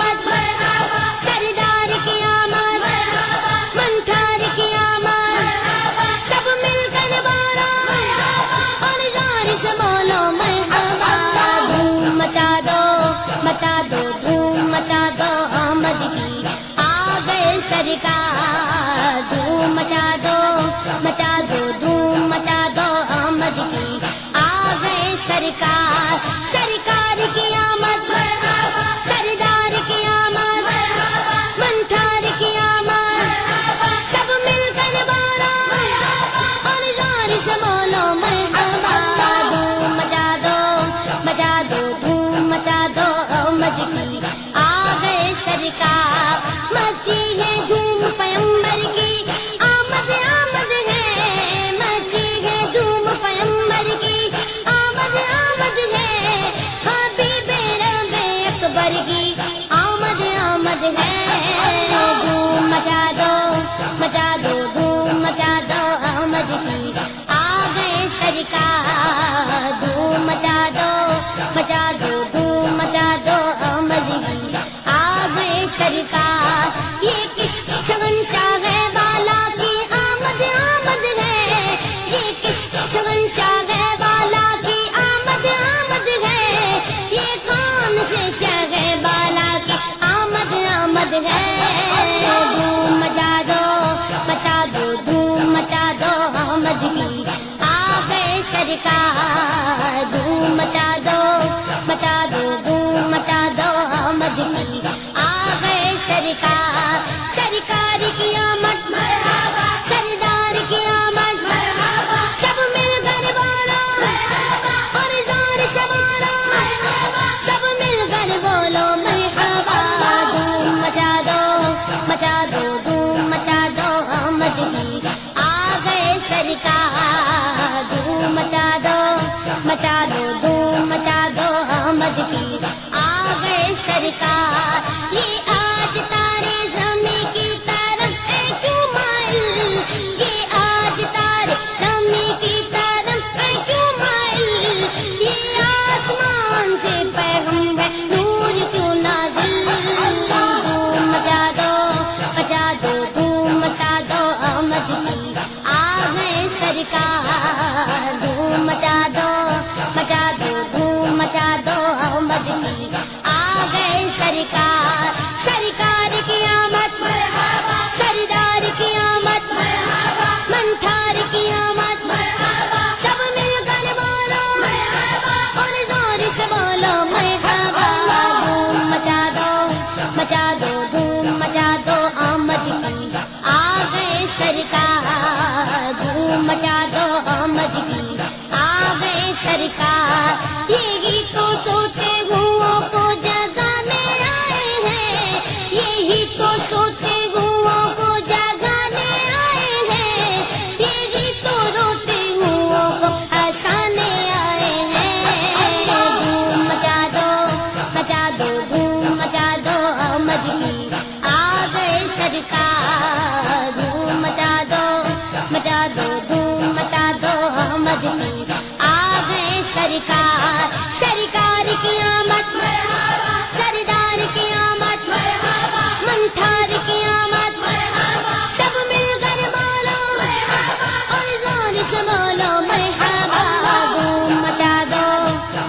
آمد، سردار کی آمد، منتھار کی آمد، سب مل کر بولو اور زور سے بولو مرحبا۔ دھوم مچا دو مچا دو، دھوم مچا دو آمد کی آ گئے سرکار۔ دھوم مچا دو مچا دو، دھوم مچا دو آمد کی آ گئے سرکار۔ سرکار کی آمد، سردار کی آمد، منتھار کی آمد، سب مل کر بولو اور زور سے بولو مرحبا۔ دھوم مچا دو مچا دو، دھوم مچا دو آمد کی آ گئے سرکار۔ مچی ہے دھوم پیمبر کی آمد آمد ہے، مچی ہے دھوم پیمبر کی آمد آمد ہے، حبیب رب اکبر کی آمد آمد ہے۔ دھوم مچا دو مچا دو، دھوم مچا دو آمد کی آ گئے سرکار۔ دھوم مچا دو مچا دو، دھوم مچا دو آمد کی آ گئے سرکار۔ یہ کس شگن چاہے والا کی آمد آمد ہے، یہ کس شگن چاہے والا کی آمد آمد ہے، یہ کون سے شگے والا کی آمد آمد ہے۔ دھوم مچا دو مچا دو، دھوم مچا دو آمد کی آ گئے سرکار۔ دھوم مچا دو مچا دو، دھوم مچا دو آمد کی آ گئے سرکار۔ سرکار کی آمد، سردار کی آمد، سب مل کر بولو اور زور سے بولو، سب مل کر بولو مرحبا۔ دھوم مچا دو مچا دو، دھوم مچا دو آمد کی آ گئے سرکار۔ دھوم مچا دو مچا دو، دھوم مچا دو آمد کی آ گئے سرکار۔ یہ آج تارے زمیں کی طرف ہے کیوں مائل، یہ آج تارے زمیں کی طرف ہے کیوں مائل، یہ آسمان سے پیغمبر نور کیوں نازل۔ دھوم مچا دو مچا دو، دھوم مچا دو آمد کی آ گئے سرکار۔ دھوم مچا دو مچا دو، دھوم مچا دو آمد کی آ گئے سرکار۔ سرکار کی آمد، سردار کی آمد، منتھار کی آمد، سب مل کر بولو اور زور سے بولو مرحبا۔ دھوم مچا دو مچا دو، دھوم مچا دو آمد کی آ گئے سرکار۔ دھوم مچا دو آمد کی آ گئے سرکار۔ یہ گیتوں سوتے گھوؤں کو جگانے آئے ہیں، یہی تو سوتے گھوؤں کو جگانے آئے ہیں، یہ گیتوں روتے گھوؤں کو ہنسانے آئے ہیں۔ دھوم مچا دو مچا دو، دھوم مچا دو آمد کی آ گئے سرکار۔ دھوم مچا دو مچا دو، دھوم مچا دو آمد کی آ گئے سرکار۔ سرکار کی آمد، سردار کی آمد، منتھار کی آمد، سب مل کر بولو اور زور سے بولو مرحبا۔ دھوم مچا دو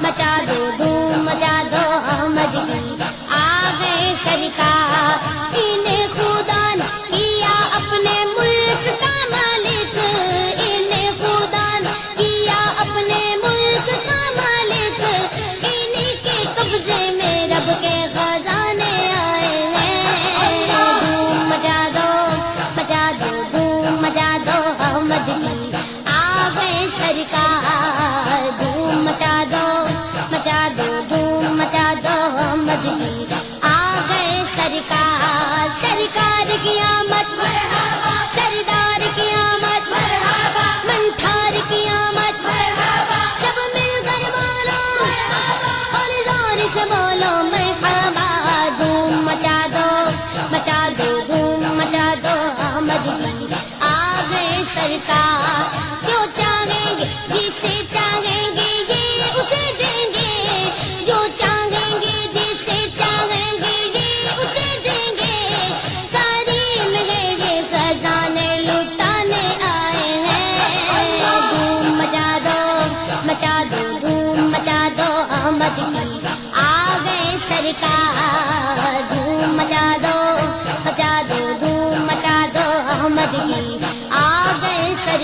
مچا دو، دھوم مچا دو آمد کی آ گئے سرکار۔ انہیں خدا نے کیا اپنے ملک کا مالک، انہیں خدا نے کیا اپنے ملک کا مالک، انہیں کے قبضے میں رب کے خزانے آئے ہیں۔ دھوم مچا دو مچا دو، دھوم مچا دو آمد کی آ گئے سرکار۔ دھوم مچا دو مچا دو، دھوم مچا دو آمد کی آ گئے سرکار۔ سرکار کی آمد، سردار کی آمد، منتھار کی آمد، سب مل کر بولو اور زور سے بولو مرحبا۔ دھوم مچا دو مچا دو، دھوم مچا دو آمد کی آ گئے سرکار۔ جو چاہیں گے جسے چاہیں گے یہ اسے دیں گے، جو چاہیں گے جسے چاہیں گے یہ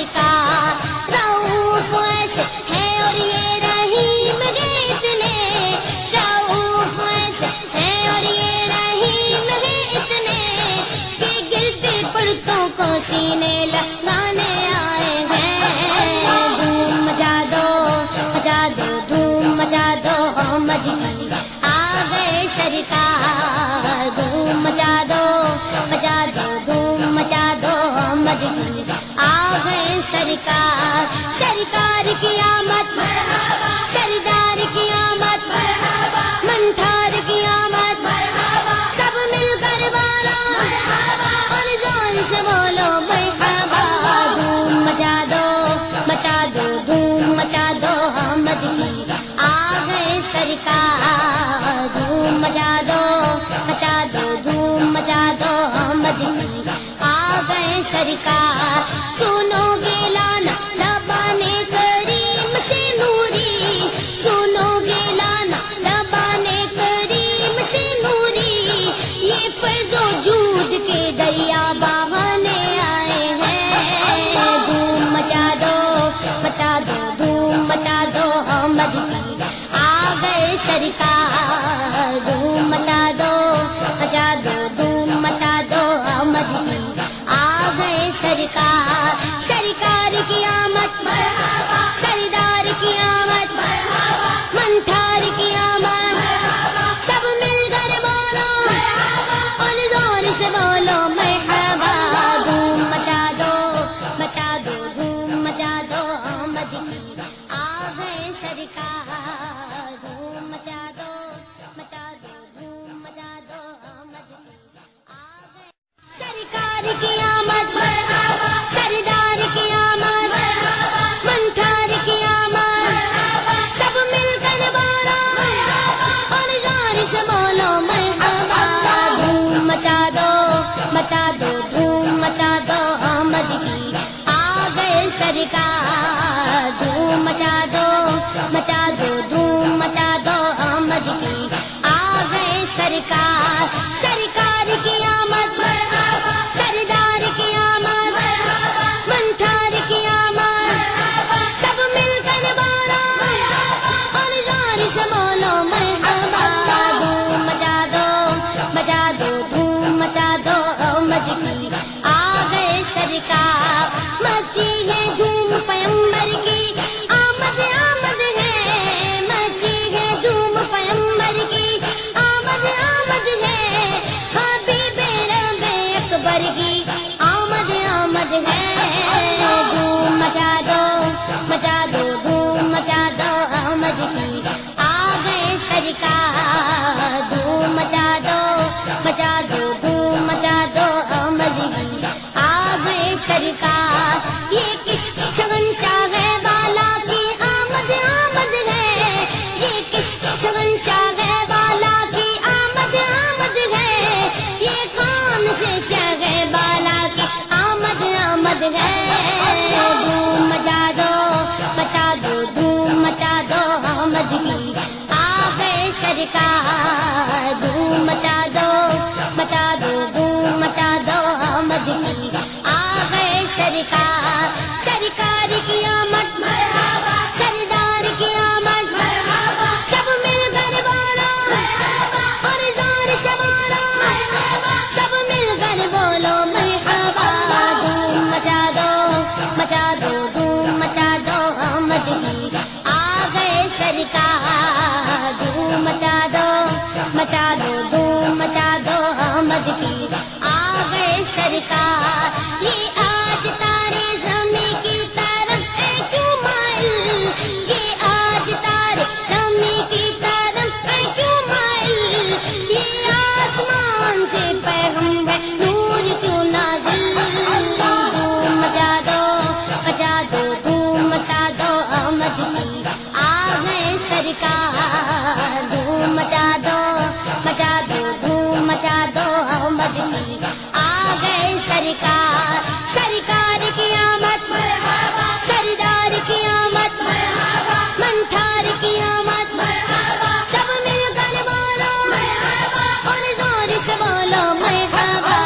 سرکار رؤوف ایسے ہے اور یہ رحیم ہے اتنے رؤوف ایسے ہے اور یہ رحیم ہے اتنے کہ گرتے پڑتوں کو سینے لگانے آئے ہیں دھوم مچا دو دھوم مچا دو مدنی آ گئے سرکار دھوم مچا دو دھوم مچا دو مدنی آ گئے سرکار سرکار کی آمد مرحبا سردار کی آمد مرحبا منٹھار کی آمد مرحبا سب مل کر بولو مرحبا اور زور سے بولو مرحبا دھوم مچا دو دھوم مچا دو مدنی آ گئے سرکار دھوم مچا دو دھوم مچا دو مدنی آ گئے سرکار سنو گے لانا زبان کریم سے نوری سنو گے لانا زبان کریم سے نوری یہ فیض و جود کے دریا بہانے آئے ہیں دھوم مچا دو دھوم مچا دو مدنی آ گئے سرکار دھوم مچا دو دھوم مچا دو مدنی آ گئے سرکار سرکار کی آمد مرحبا سردار کی آمد مرحبا منٹھار کی آمد مرحبا سب مل کر بولو مرحبا اور زور سے بولو مرحبا دھوم مچا دو دھوم مچا دو مدنی آ گئے سرکار دھوم مچا دو دھوم مچا دو مدنی آ گئے سرکار کی آمد مرحبا سردار کی آمد مرحبا منٹھار کی آمد مرحبا سب مل کر بولو مرحبا اور زور سے بولو مرحبا دھوم مچا دو دھوم مچا دو مدنی آ گئے سرکار دھوم مچا دو دھوم مچا دو مدنی آ گئے سرکار سرکار کی آمد مرحبا سردار کی آمد مرحبا منٹھار کی آمد مرحبا سب مل کر بولو مرحبا اور زور سے بولو مرحبا دھوم مچا دو دھوم مچا دو مدنی آ گئے سرکار مچی ہے دھوم پیمبر کی آمد ہے مچی ہے دھوم پیمبر کی آمد ہے حبیب رب اکبر کی آمد ہے دھوم مچا دو دھوم مچا دو مدنی آ گئے سرکار دھوم مچا دو دھوم مچا دو مدنی آ گئے سرکار یہ کس شگن چاہے بالا کی آمد ہے یہ کس شگن چاہے بالا کی آمد ہے یہ کون سے شگے بالا کی آمد ہے دھوم مچا دو دھوم مچا دو مدنی آ گئے سرکار دھوم مچا دو دھوم مچا دو مدنی آ گئے سرکار سرکار کی آمد مرحبا سردار کی آمد مرحبا سب مل کر بولو مرحبا اور زور سے بولو مرحبا سب مل کر بولو مرحبا دھوم مچا دو دھوم مچا دو مدنی آ گئے سرکار دھوم مچا دو دھوم مچا دو مدنی آ گئے سرکار یہ آج تارے زمین کی طرف ہے کیوں مائل یہ آج تارے زمین کی طرف ہے کیوں مائل یہ آسمان سے پیغمبر نور کیوں نازل دھوم مچا دو دھوم مچا دو مدنی آ گئے سرکار دھوم مچا دو دھوم مچا دو مدنی آ گئے سرکار سرکار کی آمد مرحبا سردار کی آمد مرحبا منٹھار کی آمد مرحبا سب مل کر بولو مرحبا اور زور سے بولو مرحبا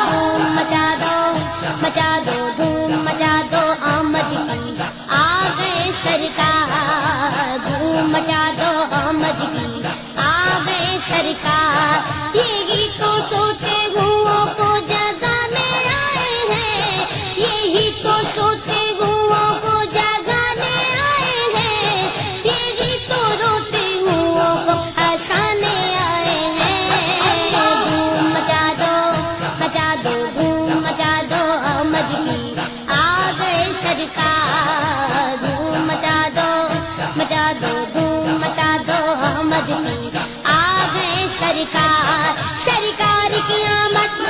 دھوم مچا دو دھوم مچا دو آمد یہ گیت تو سوتے ہوں کو جگانے آئے ہیں، یہی تو سوتے ہوں کو جگانے آئے ہیں، یہ گیت تو روتے ہوں کو ہنسانے آئے ہیں۔ دھوم مچا دو دھوم مچا دو احمد کی آ گئے سرکار، دھوم مچا دو دھوم مچا دو احمد کی آ گئے سرکار، سرکار کی آمد